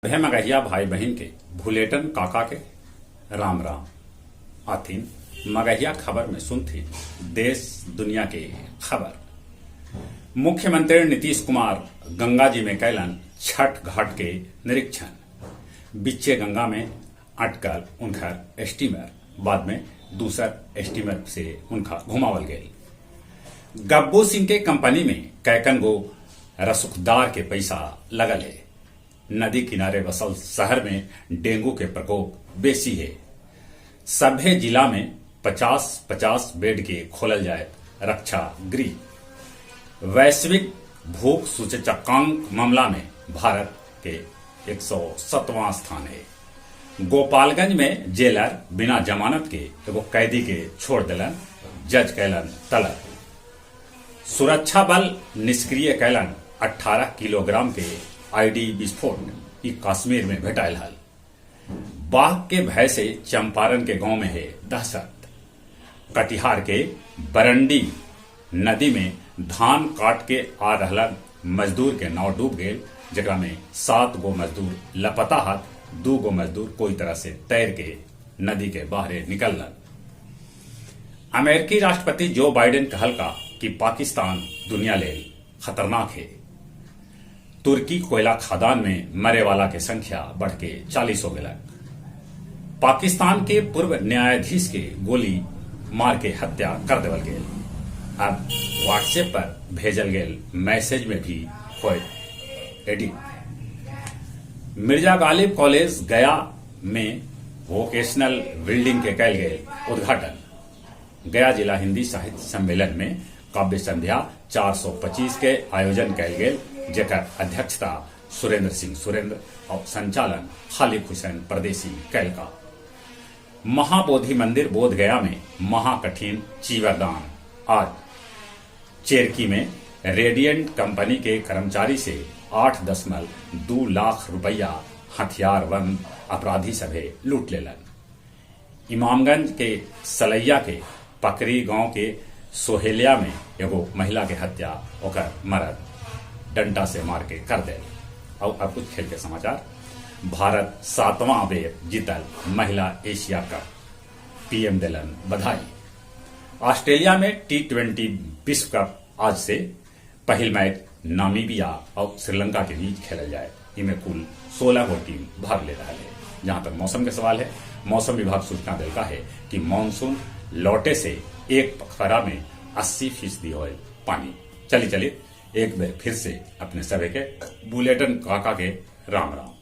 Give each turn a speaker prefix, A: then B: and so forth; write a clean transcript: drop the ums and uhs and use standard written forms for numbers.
A: वह मगहिया भाई बहन के भूलेटन काका के राम राम आथिन मगहिया खबर में सुनथी देश दुनिया के खबर। मुख्यमंत्री नीतीश कुमार गंगा जी में कैलन छठ घाट के निरीक्षण। बिच्चे गंगा में अटकल उनकर स्टीमर, बाद में दूसर स्टीमर से उनका घुमावल गये। गब्बू सिंह के कंपनी में कैकन गो रसूखदार के पैसा लगल है। नदी किनारे बसल शहर में डेंगू के प्रकोप बेसी है। सभे जिला में 50-50 बेड के खोलल जाए रक्षा गृह। वैश्विक भूख सूचकांक मामला में भारत के 107वां स्थान है। गोपालगंज में जेलर बिना जमानत के एगो कैदी के छोड़ दिलन, जज कैलन तलब। सुरक्षा बल निष्क्रिय कैलन 18 किलोग्राम के आईडी विस्फोट कश्मीर में भेटायल हल। बाघ के भय से चंपारण के गांव में है दहशत। कटिहार के बरंडी नदी में धान काट के आ रहलन मजदूर के नाव डूब गए, जगह में 7 गो मजदूर लापता हाथ, 2 गो मजदूर कोई तरह से तैर के नदी के बाहर निकलन। अमेरिकी राष्ट्रपति जो बाइडेन कहलका कि पाकिस्तान दुनिया ले खतरनाक है। तुर्की कोयला खदान में मरे वाला के संख्या बढ़ के 40 हो गया। पाकिस्तान के पूर्व न्यायाधीश के गोली मार के हत्या कर देवल गये। अब व्हाट्सएप पर भेजल गये मैसेज में भी हो एडिट। मिर्जा गालिब कॉलेज गया में वोकेशनल बिल्डिंग के कैल गये उद्घाटन। गया जिला हिंदी साहित्य सम्मेलन में काव्य संध्या 425 के आयोजन कैल गये, जेकर अध्यक्षता सुरेंद्र सिंह सुरेंद्र और संचालन खालिद हुसैन परदेसी कैल का। महाबोधि मंदिर बोध गया में महाकठिन चीवरदान। आज चेरकी में रेडियंट कंपनी के कर्मचारी से 8.2 लाख रुपया हथियार बंद अपराधी सभे लूट लेलन। इमामगंज के सलैया के पकरी गांव के सोहेलिया में एगो महिला के हत्या ओकर मर्द डंडा से मार के कर दे। और अब कुछ खेल के समाचार। भारत 7वां बेर जीतल महिला एशिया कप, पीएम दिलन बधाई। ऑस्ट्रेलिया में T20 विश्व कप आज से पहल मैच नामीबिया और श्रीलंका के बीच खेलल जाए। इनमें कुल 16 गो टीम भाग ले रहा है। जहां तक मौसम के सवाल है, मौसम विभाग सूचना दिलका है कि मानसून लौटे से एक पखवाड़ा में 80% हो पानी। चलिए एक बार फिर से अपने सभी के बुलेटिन काका के राम राम।